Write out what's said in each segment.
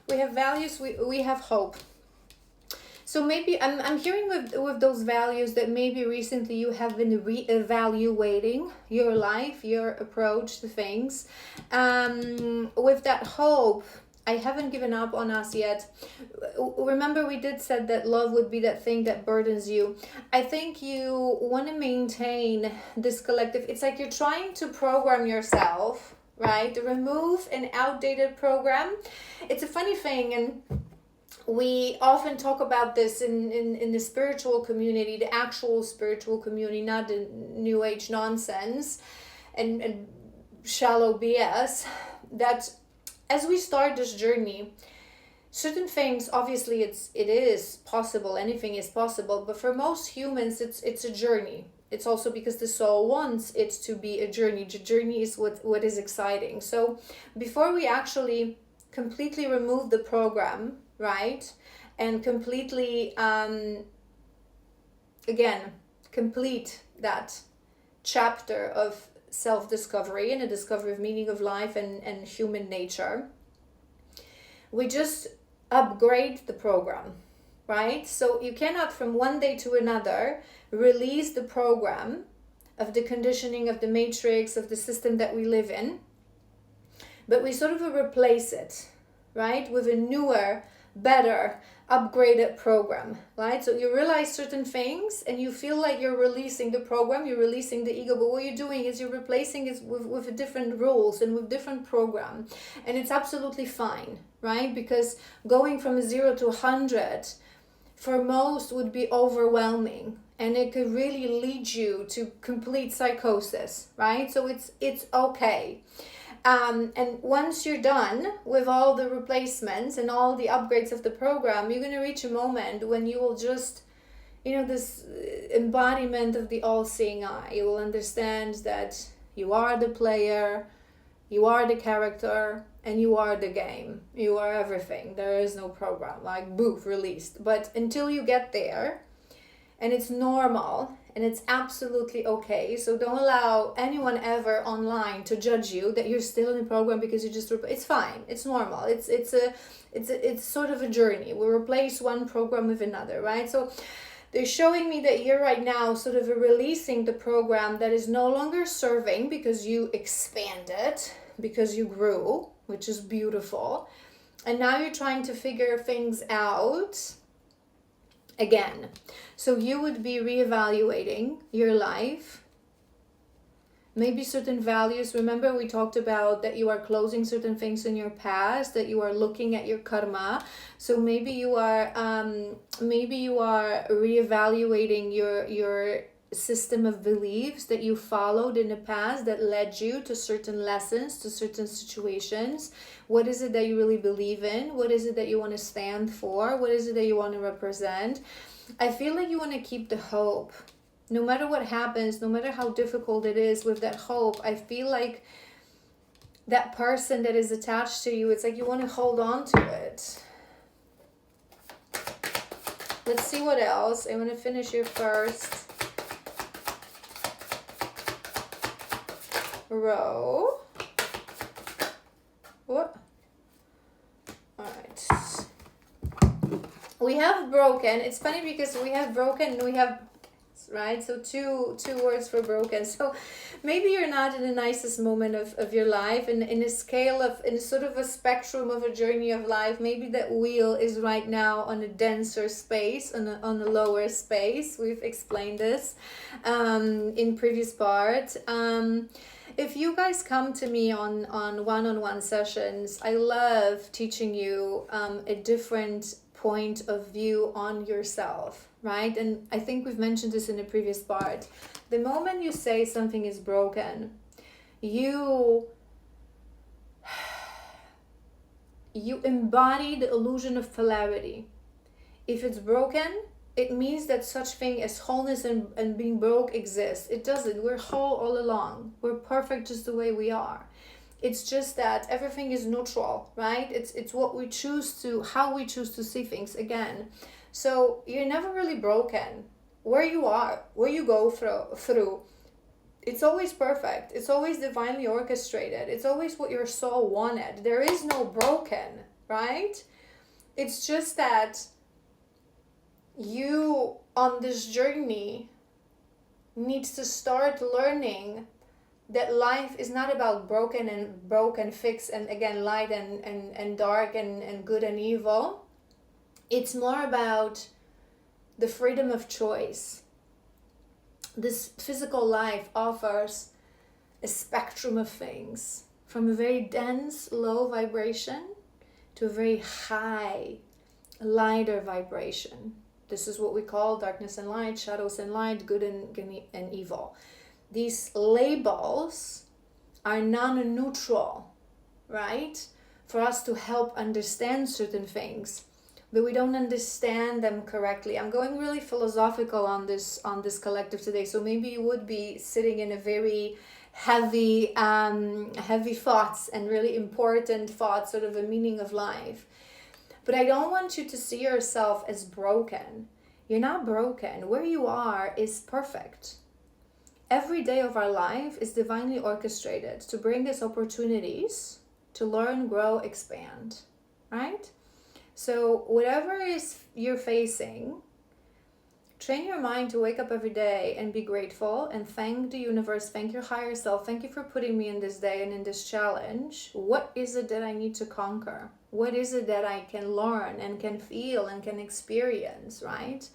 We have values, we have hope. So maybe I'm hearing with those values that maybe recently you have been re-evaluating your life, your approach to things. With that hope, I haven't given up on us yet. Remember, we did said that love would be that thing that burdens you. I think you want to maintain this collective. It's like you're trying to program yourself, right? Remove an outdated program. It's a funny thing, and we often talk about this in the spiritual community, the actual spiritual community, not the new age nonsense and shallow BS, that as we start this journey, certain things, obviously it is possible, anything is possible, but for most humans it's a journey. It's also because the soul wants it to be a journey. The journey is what is exciting. So before we actually completely remove the program, right, and completely again complete that chapter of self-discovery and a discovery of meaning of life and human nature, we just upgrade the program, right? So you cannot from one day to another release the program of the conditioning, of the matrix, of the system that we live in, but we sort of replace it, right, with a newer, better, upgraded program, right? So you realize certain things and you feel like you're releasing the program, you're releasing the ego, but what you're doing is you're replacing it with different rules and with different program, and it's absolutely fine, right? Because going from 0 to 100 for most would be overwhelming, and it could really lead you to complete psychosis, right? So it's okay. And once you're done with all the replacements and all the upgrades of the program, you're going to reach a moment when you will just, this embodiment of the all-seeing eye. You will understand that you are the player, you are the character, and you are the game. You are everything. There is no program, like boof, released. But until you get there, and it's normal, and it's absolutely okay. So don't allow anyone ever online to judge you that you're still in the program because you just it's fine. It's normal. It's sort of a journey. We replace one program with another, right? So they're showing me that you're right now sort of releasing the program that is no longer serving because you expanded, because you grew, which is beautiful. And now you're trying to figure things out again. So you would be reevaluating your life, maybe certain values. Remember, we talked about that you are closing certain things in your past, that you are looking at your karma. So maybe you are reevaluating your system of beliefs that you followed in the past that led you to certain lessons, to certain situations. What is it that you really believe in? What is it that you want to stand for? What is it that you want to represent? I feel like you want to keep the hope. No matter what happens, no matter how difficult it is, with that hope, I feel like that person that is attached to you, it's like you want to hold on to it. Let's see what else. I want to finish your first row. What? All right. We have broken. It's funny because we have broken and we have, right? So two words for broken. So maybe you're not in the nicest moment of your life, and in a scale of, in sort of a spectrum of a journey of life, maybe that wheel is right now on a denser space, on a lower space. We've explained this in previous part. If you guys come to me on one-on-one sessions, I love teaching you a different point of view on yourself, right? And I think we've mentioned this in the previous part. The moment you say something is broken, you embody the illusion of polarity. If it's broken, it means that such thing as wholeness and being broke exists. It doesn't. We're whole all along. We're perfect just the way we are. It's just that everything is neutral, right? It's what we choose to, how we choose to see things again. So you're never really broken. Where you are, where you go through, it's always perfect. It's always divinely orchestrated. It's always what your soul wanted. There is no broken, right? It's just that you on this journey needs to start learning that life is not about broken and broke and fix and again light and dark and good and evil. It's more about the freedom of choice. This physical life offers a spectrum of things, from a very dense low vibration to a very high lighter vibration. This is what we call darkness and light, shadows and light, good and evil. These labels are non-neutral, right? For us to help understand certain things, but we don't understand them correctly. I'm going really philosophical on this collective today, so maybe you would be sitting in a very heavy thoughts and really important thoughts, sort of a meaning of life. But I don't want you to see yourself as broken. You're not broken. Where you are is perfect. Every day of our life is divinely orchestrated to bring us opportunities to learn, grow, expand, right? So whatever is you're facing, train your mind to wake up every day and be grateful and thank the universe, thank your higher self. Thank you for putting me in this day and in this challenge. What is it that I need to conquer? What is it that I can learn and can feel and can experience, right?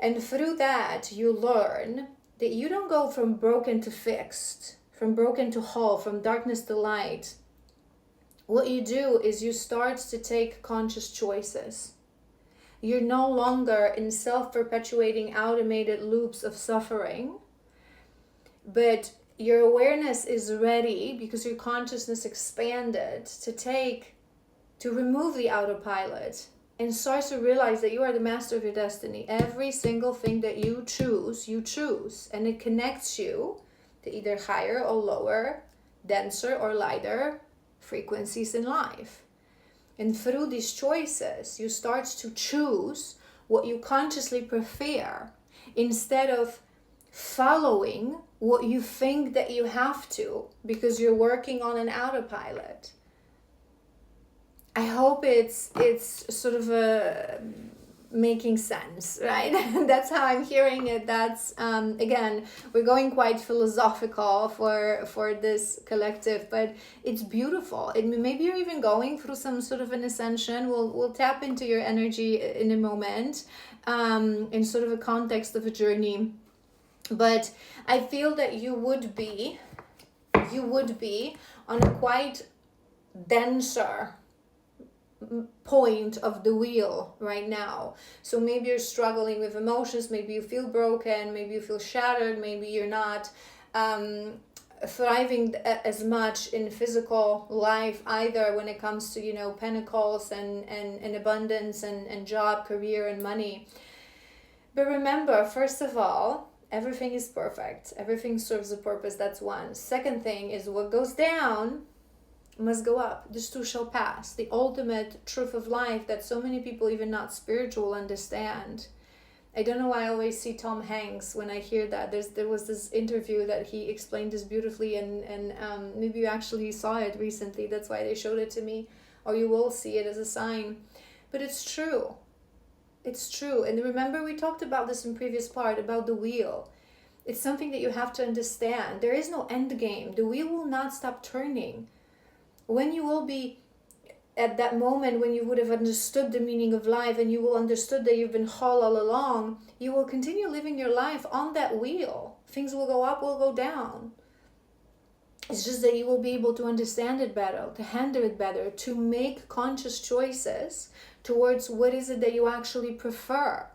And through that, you learn that you don't go from broken to fixed, from broken to whole, from darkness to light. What you do is you start to take conscious choices. You're no longer in self-perpetuating automated loops of suffering, but your awareness is ready because your consciousness expanded to remove the autopilot and start to realize that you are the master of your destiny. Every single thing that you choose, and it connects you to either higher or lower, denser or lighter frequencies in life. And through these choices, you start to choose what you consciously prefer instead of following what you think that you have to because you're working on an autopilot. I hope it's sort of making sense, right? That's how I'm hearing it. That's again, we're going quite philosophical for this collective, but it's beautiful. Maybe you're even going through some sort of an ascension. We'll tap into your energy in a moment, in sort of a context of a journey. But I feel that you would be on a quite denser point of the wheel right now. So maybe you're struggling with emotions, maybe you feel broken, maybe you feel shattered, maybe you're not thriving as much in physical life either when it comes to pentacles and abundance and job, career and money. But remember, first of all, everything is perfect, everything serves a purpose. That's one. Second thing is, what goes down must go up. This too shall pass. The ultimate truth of life that so many people, even not spiritual, understand. I don't know why I always see Tom Hanks when I hear that. There was this interview that he explained this beautifully, and maybe you actually saw it recently. That's why they showed it to me, or you will see it as a sign. But it's true. It's true. And remember, we talked about this in previous part about the wheel. It's something that you have to understand. There is no end game. The wheel will not stop turning. When you will be at that moment when you would have understood the meaning of life and you will understood that you've been whole all along, you will continue living your life on that wheel. Things will go up, will go down. It's just that you will be able to understand it better, to handle it better, to make conscious choices towards what is it that you actually prefer.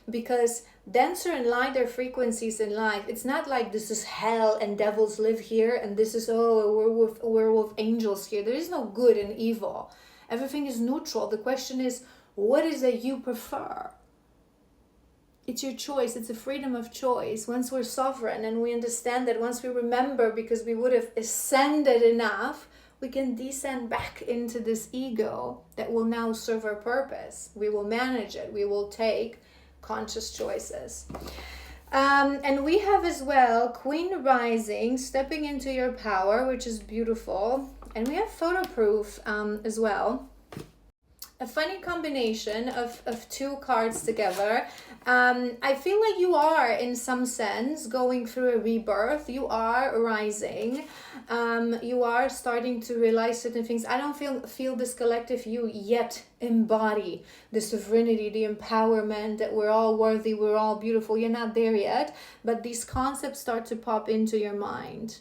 Because denser and lighter frequencies in life, it's not like this is hell and devils live here and this is we're with angels here. There is no good and evil. Everything is neutral. The question is, what is it you prefer? It's your choice. It's a freedom of choice. Once we're sovereign and we understand that, once we remember, because we would have ascended enough, we can descend back into this ego that will now serve our purpose. We will manage it. We will take conscious choices. And we have as well Queen Rising, stepping into your power, which is beautiful. And we have photo proof as well. a funny combination of two cards together. I feel like you are, in some sense, going through a rebirth. You are rising. You are starting to realize certain things. I don't feel this collective you yet embody the sovereignty, the empowerment that we're all worthy, we're all beautiful. You're not there yet, but these concepts start to pop into your mind,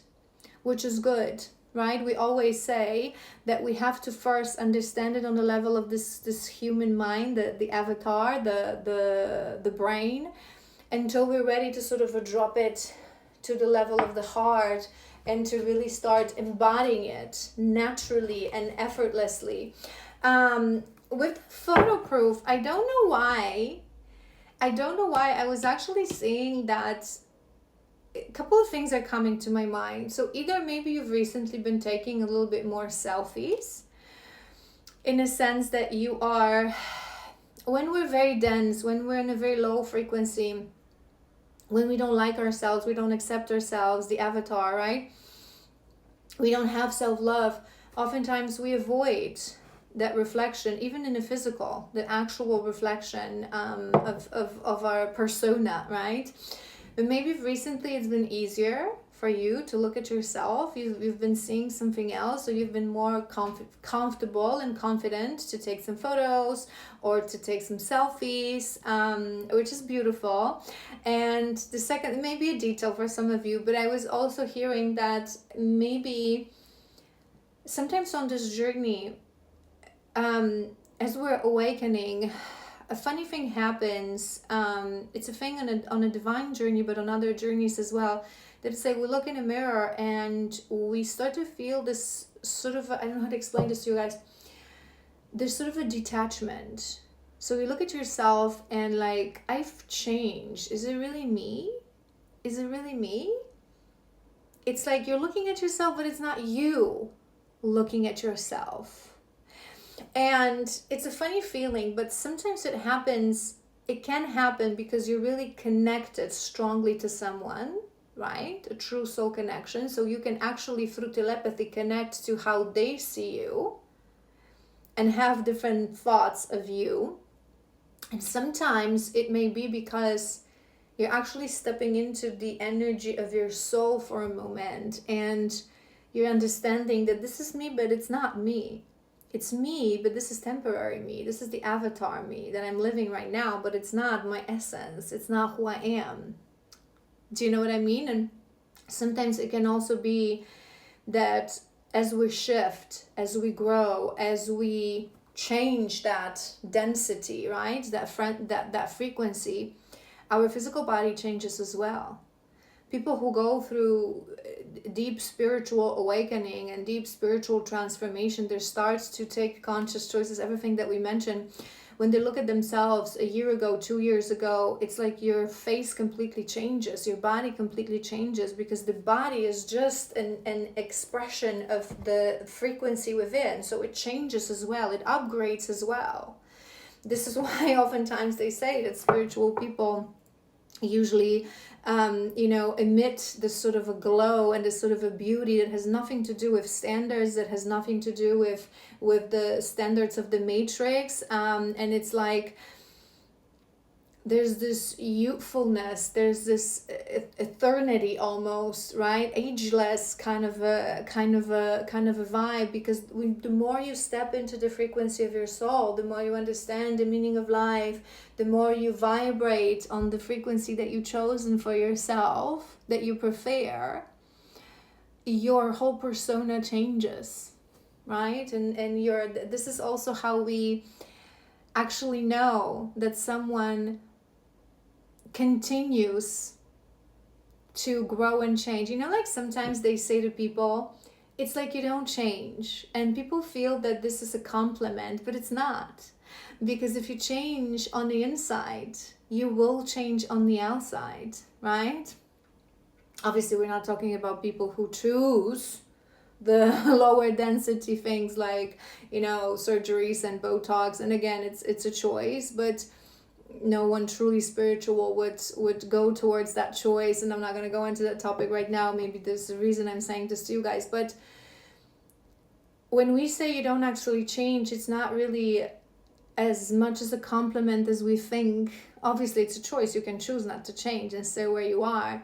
which is good. Right? We always say that we have to first understand it on the level of this human mind, the avatar, the brain, until we're ready to sort of drop it to the level of the heart and to really start embodying it naturally and effortlessly. With photo proof, I don't know why I was actually seeing that a couple of things are coming to my mind. So either maybe you've recently been taking a little bit more selfies, in a sense that you are, when we're very dense, when we're in a very low frequency, when we don't like ourselves, we don't accept ourselves, the avatar, right? We don't have self-love. Oftentimes we avoid that reflection, even in the physical, the actual reflection of our persona, right? But maybe recently it's been easier for you to look at yourself. You've been seeing something else, so you've been more comfortable and confident to take some photos or to take some selfies, which is beautiful. And the second, maybe a detail for some of you, but I was also hearing that maybe sometimes on this journey, as we're awakening, a funny thing happens. It's a thing on a divine journey, but on other journeys as well. That it's like we look in a mirror and we start to feel this sort of, I don't know how to explain this to you guys. There's sort of a detachment. So you look at yourself and like, I've changed. Is it really me? Is it really me? It's like you're looking at yourself, but it's not you looking at yourself. And it's a funny feeling, but sometimes it can happen because you're really connected strongly to someone, right? A true soul connection. So you can actually, through telepathy, connect to how they see you and have different thoughts of you. And sometimes it may be because you're actually stepping into the energy of your soul for a moment and you're understanding that this is me, but it's not me. It's me, but this is temporary me. This is the avatar me that I'm living right now, but it's not my essence. It's not who I am. Do you know what I mean? And sometimes it can also be that as we shift, as we grow, as we change that density, right? That frequency, our physical body changes as well. People who go through deep spiritual awakening and deep spiritual transformation, they start to take conscious choices, everything that we mentioned. When they look at themselves a year ago, 2 years ago, it's like your face completely changes, your body completely changes, because the body is just an expression of the frequency within. So it changes as well, it upgrades as well. This is why oftentimes they say that spiritual people usually emit this sort of a glow and this sort of a beauty that has nothing to do with standards, that has nothing to do with the standards of the matrix, and it's like there's this youthfulness, there's this eternity almost, right? Ageless kind of a vibe, because the more you step into the frequency of your soul, the more you understand the meaning of life, the more you vibrate on the frequency that you've chosen for yourself, that you prefer, your whole persona changes, right? And this is also how we actually know that someone continues to grow and change. Like sometimes they say to people, it's like you don't change, and people feel that this is a compliment, but it's not, because if you change on the inside, you will change on the outside, right? Obviously we're not talking about people who choose the lower density things like surgeries and Botox, and again it's a choice, but no one truly spiritual would go towards that choice. And I'm not going to go into that topic right now. Maybe there's a reason I'm saying this to you guys, but when we say you don't actually change, it's not really as much as a compliment as we think. Obviously, it's a choice. You can choose not to change and stay where you are.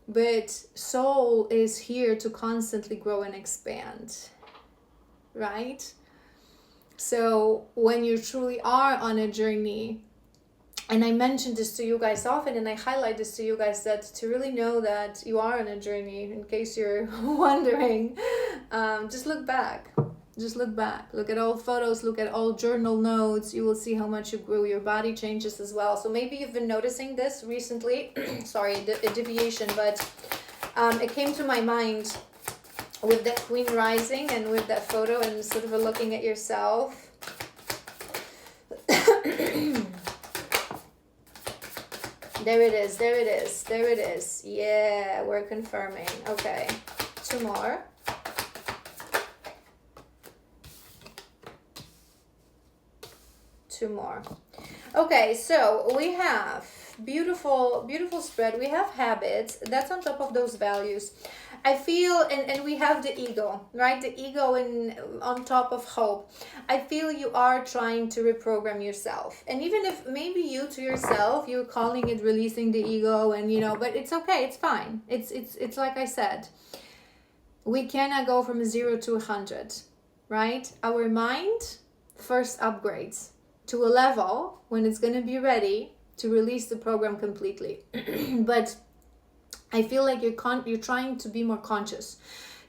But soul is here to constantly grow and expand, right? So when you truly are on a journey, and I mention this to you guys often, and I highlight this to you guys, that to really know that you are on a journey, in case you're wondering, just look back. Just look back. Look at old photos, look at old journal notes. You will see how much you grew. Your body changes as well. So maybe you've been noticing this recently. Sorry, a deviation, but it came to my mind with that Queen Rising and with that photo and sort of looking at yourself. There it is, there it is, there it is. Yeah, we're confirming. Okay, 2 more. Two more. Okay, so we have beautiful spread. We have habits. That's on top of those values. I feel, and we have the ego, right? The ego on top of hope. I feel you are trying to reprogram yourself. And even if maybe you to yourself, you're calling it releasing the ego, and but it's okay, it's fine. It's like I said, we cannot go from 0 to 100, right? Our mind first upgrades to a level when it's going to be ready to release the program completely. But I feel like you're trying to be more conscious,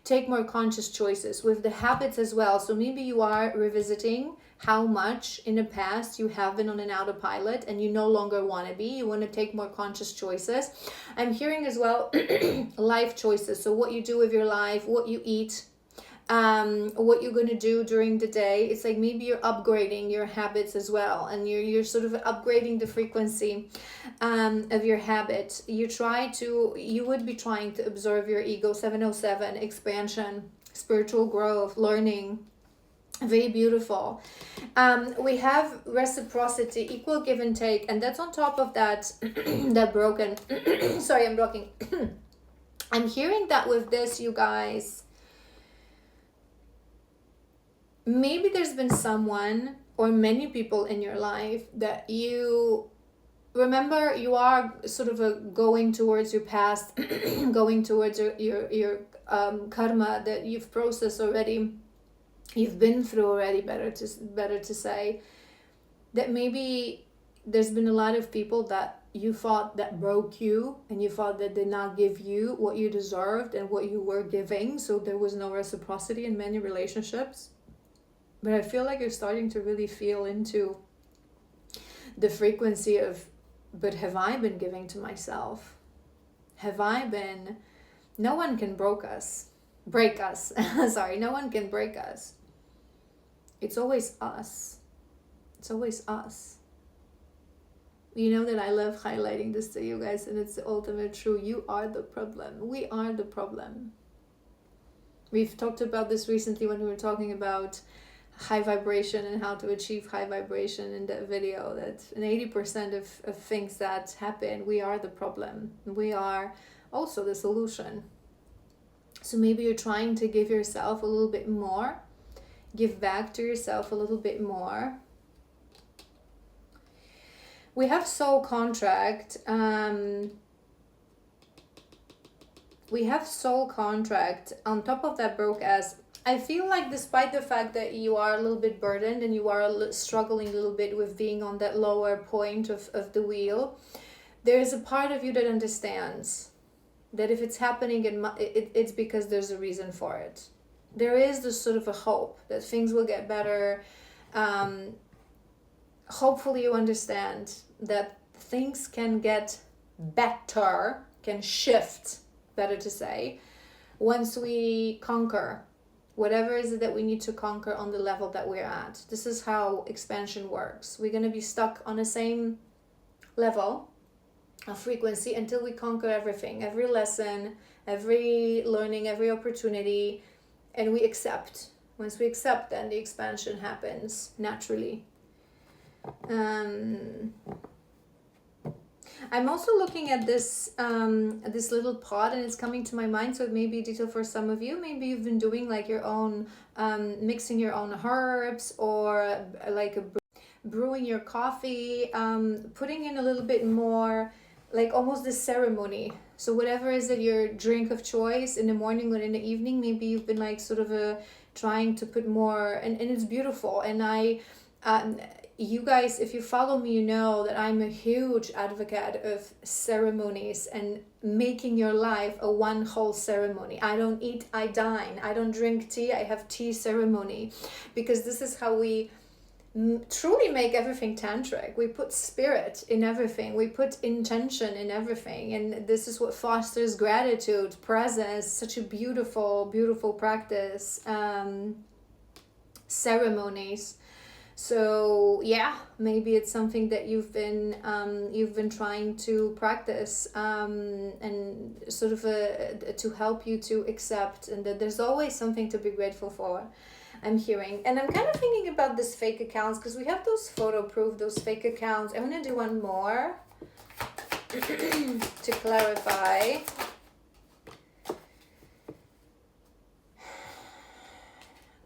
take more conscious choices with the habits as well. So maybe you are revisiting how much in the past you have been on an autopilot and you no longer want to be. You want to take more conscious choices. I'm hearing as well life choices. So what you do with your life, what you eat, what you're going to do during the day. It's like maybe you're upgrading your habits as well, and you're sort of upgrading the frequency of your habit. You would be trying to observe your ego. 707, expansion, spiritual growth, learning. Very beautiful. We have reciprocity, equal give and take, and that's on top of that that broken sorry, I'm blocking. I'm hearing that with this, you guys, maybe there's been someone or many people in your life that you remember. You are sort of going towards your past, going towards your karma that you've processed already, you've been through already, better to say, that maybe there's been a lot of people that you thought that broke you, and you thought that did not give you what you deserved and what you were giving, so there was no reciprocity in many relationships. But I feel like you're starting to really feel into the frequency of, but have I been giving to myself? Have I been, no one can break us. Sorry, no one can break us. It's always us. It's always us. You know that I love highlighting this to you guys, and it's the ultimate truth. You are the problem. We are the problem. We've talked about this recently when we were talking about high vibration and how to achieve high vibration in that video, that in 80% of things that happen, we are the problem. We are also the solution. So maybe you're trying to give yourself a little bit more, give back to yourself a little bit more. We have soul contract. We have soul contract. On top of that, broke as, I feel like despite the fact that you are a little bit burdened and you are struggling a little bit with being on that lower point of the wheel, there is a part of you that understands that if it's happening, it's because there's a reason for it. There is this sort of a hope that things will get better. Hopefully you understand that things can get better, can shift, better to say, once we conquer whatever is it that we need to conquer on the level that we're at. This is how expansion works. We're going to be stuck on the same level of frequency until we conquer everything, every lesson, every learning, every opportunity, and we accept. Once we accept, then the expansion happens naturally. I'm also looking at this this little pot, and it's coming to my mind, so it may be a detail for some of you. Maybe you've been doing like your own mixing your own herbs, or like brewing your coffee, putting in a little bit more, like almost the ceremony. So whatever is it your drink of choice in the morning or in the evening, maybe you've been like sort of trying to put more, and it's beautiful. And you guys, if you follow me, you know that I'm a huge advocate of ceremonies and making your life a one whole ceremony. I don't eat, I dine. I don't drink tea, I have tea ceremony, because this is how we truly make everything tantric. We put spirit in everything, we put intention in everything, and this is what fosters gratitude, presence. Such a beautiful practice. Ceremonies. So yeah, maybe it's something that you've been trying to practice, and sort of to help you to accept, and that there's always something to be grateful for. I'm hearing, and I'm kind of thinking about this fake accounts, because we have those photo proof, those fake accounts. I'm gonna do one more to clarify.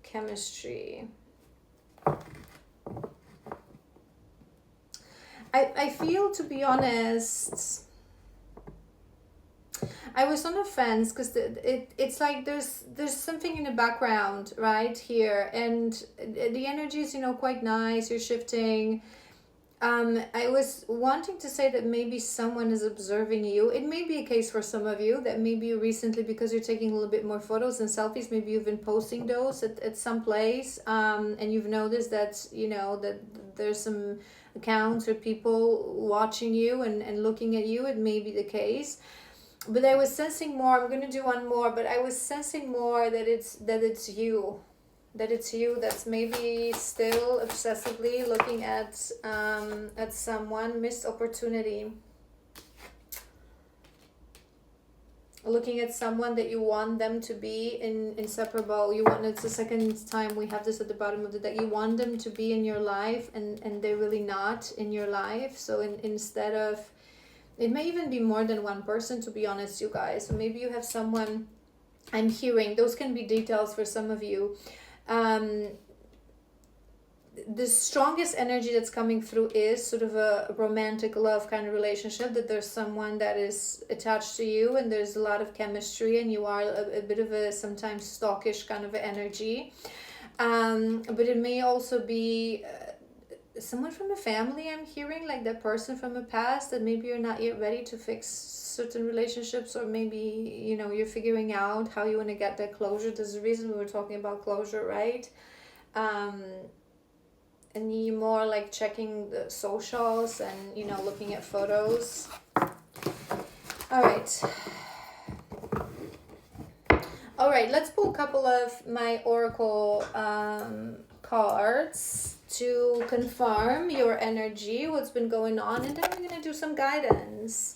Chemistry. I feel, to be honest, I was on the fence, because it's like there's something in the background right here, and the energy is, quite nice. You're shifting. I was wanting to say that maybe someone is observing you. It may be a case for some of you that maybe you recently, because you're taking a little bit more photos and selfies, maybe you've been posting those at some place, and you've noticed that, that there's some accounts or people watching you and looking at you. It may be the case. But I was sensing more. I'm going to do one more, but I was sensing more that it's you. That it's you that's maybe still obsessively looking at someone. Missed opportunity. Looking at someone that you want them to be inseparable. It's the second time we have this at the bottom of the deck. You want them to be in your life, and they're really not in your life. So instead of, it may even be more than one person, to be honest, you guys. So maybe you have someone, I'm hearing, those can be details for some of you. The strongest energy that's coming through is sort of a romantic love kind of relationship, that there's someone that is attached to you, and there's a lot of chemistry, and you are a bit of a sometimes stalkish kind of energy. But it may also be someone from a family. I'm hearing, like that person from a past that maybe you're not yet ready to fix certain relationships, or maybe you're figuring out how you want to get that closure. There's a reason we were talking about closure, right? And you're more like checking the socials and looking at photos. All right, let's pull a couple of my oracle cards to confirm your energy, what's been going on, and then we're going to do some guidance.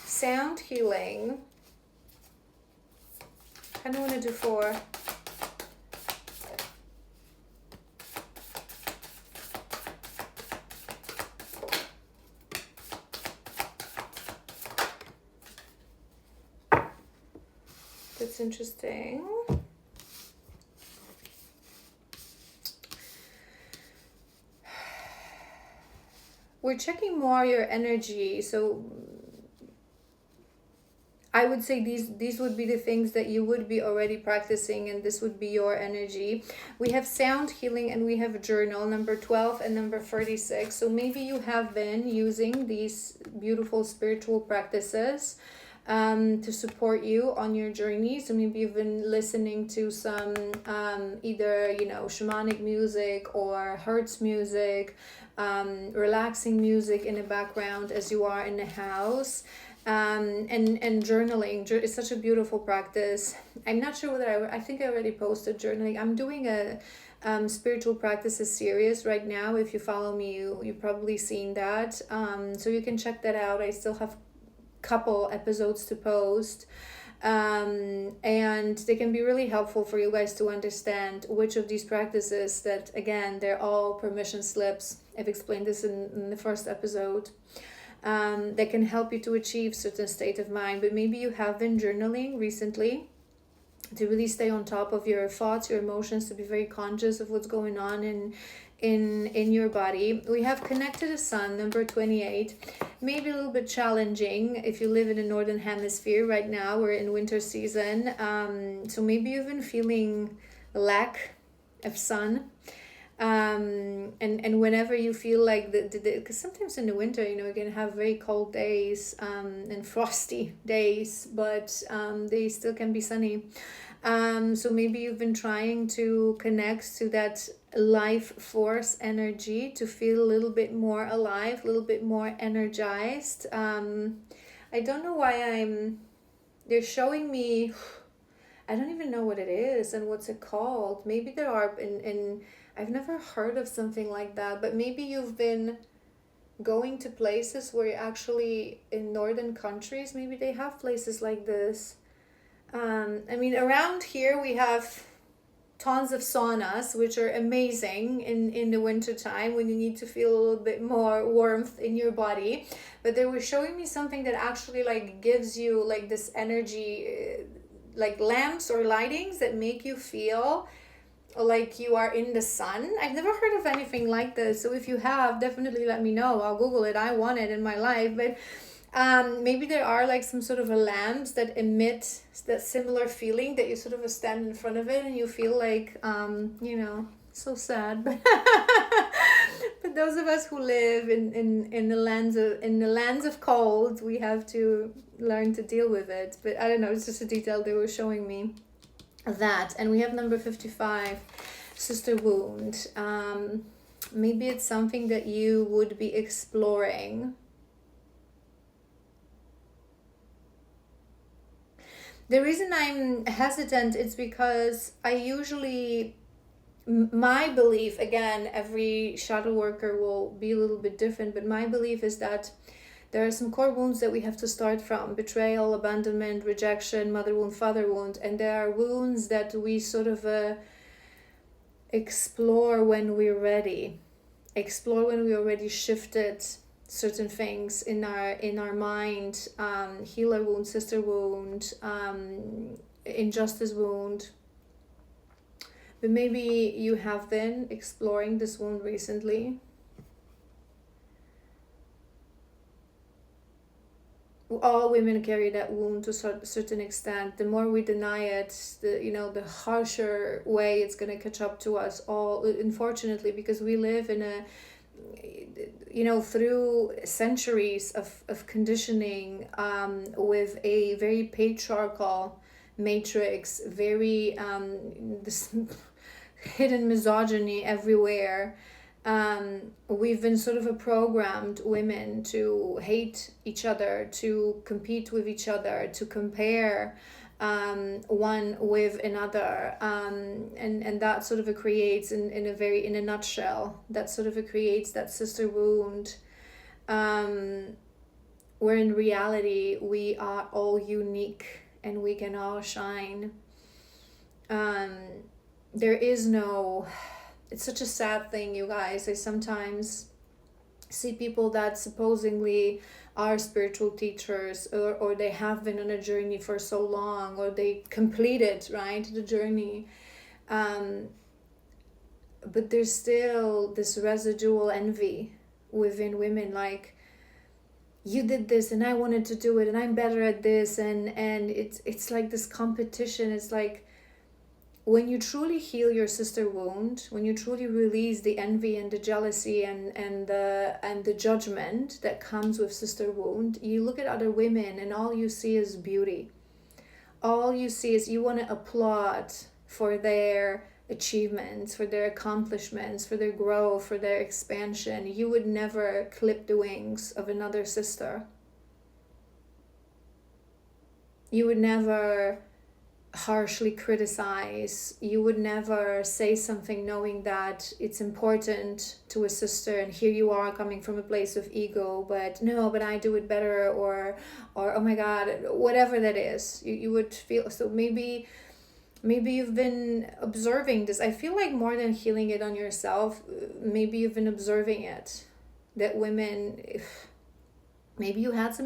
Sound healing. I don't want to do 4. That's interesting. We're checking more your energy, so I would say these would be the things that you would be already practicing, and this would be your energy. We have sound healing, and we have journal, number 12 and number 36. So maybe you have been using these beautiful spiritual practices to support you on your journey. So maybe you've been listening to some either shamanic music or Hertz music, relaxing music in the background as you are in the house. And journaling is such a beautiful practice. I'm not sure whether I think I already posted journaling. I'm doing a spiritual practices series right now. If you follow me, you've probably seen that, so you can check that out. I still have couple episodes to post, and they can be really helpful for you guys to understand which of these practices, that again, they're all permission slips. I've explained this in the first episode. that can help you to achieve certain state of mind. But maybe you have been journaling recently to really stay on top of your thoughts, your emotions, to be very conscious of what's going on in your body. We have connected a sun, number 28. Maybe a little bit challenging if you live in the northern hemisphere right now. We're in winter season, so maybe you've been feeling lack of sun. And whenever you feel like because sometimes in the winter, you can have very cold days, and frosty days, but they still can be sunny. So maybe you've been trying to connect to that life force energy to feel a little bit more alive, a little bit more energized. I don't know why they're showing me, I don't even know what it is and what's it called. Maybe there are in I've never heard of something like that, but maybe you've been going to places where actually in northern countries, maybe they have places like this. Around here we have tons of saunas, which are amazing in the winter time when you need to feel a little bit more warmth in your body. But they were showing me something that actually gives you this energy, like lamps or lightings that make you feel like you are in the sun. I've never heard of anything like this, so if you have, definitely let me know. I'll Google it. I want it in my life. But maybe there are some sort of a lamps that emit that similar feeling, that you sort of stand in front of it and you feel so sad. But those of us who live in the lands of cold, we have to learn to deal with it. But I don't know, it's just a detail they were showing me that. And we have number 55, sister wound. Maybe it's something that you would be exploring. The reason I'm hesitant is because my belief, again, every shadow worker will be a little bit different, but my belief is that there are some core wounds that we have to start from: betrayal, abandonment, rejection, mother wound, father wound. And there are wounds that we sort of explore when we're ready. Explore when we already shifted certain things in our mind. Healer wound, sister wound, injustice wound. But maybe you have been exploring this wound recently. All women carry that wound to a certain extent. The more we deny it, the harsher way it's going to catch up to us all, unfortunately, because we live in through centuries of conditioning, with a very patriarchal matrix, very this hidden misogyny everywhere. We've been sort of programmed women to hate each other, to compete with each other, to compare one with another, and that sort of creates in a nutshell, that sort of creates that sister wound, where in reality we are all unique and we can all shine. There is no, it's such a sad thing, you guys. I sometimes see people that supposedly are spiritual teachers, or they have been on a journey for so long, or they completed, right, the journey. But there's still this residual envy within women, like, you did this and I wanted to do it and I'm better at this, and it's like this competition. It's like, when you truly heal your sister wound, when you truly release the envy and the jealousy and the judgment that comes with sister wound, you look at other women and all you see is beauty. All you see is, you want to applaud for their achievements, for their accomplishments, for their growth, for their expansion. You would never clip the wings of another sister. You would never harshly criticize. You would never say something knowing that it's important to a sister, and here you are coming from a place of ego, but no, but I do it better, or oh my god, whatever that is. You would feel. So maybe you've been observing this. I feel like more than healing it on yourself, maybe you've been observing it, that women, Maybe you had some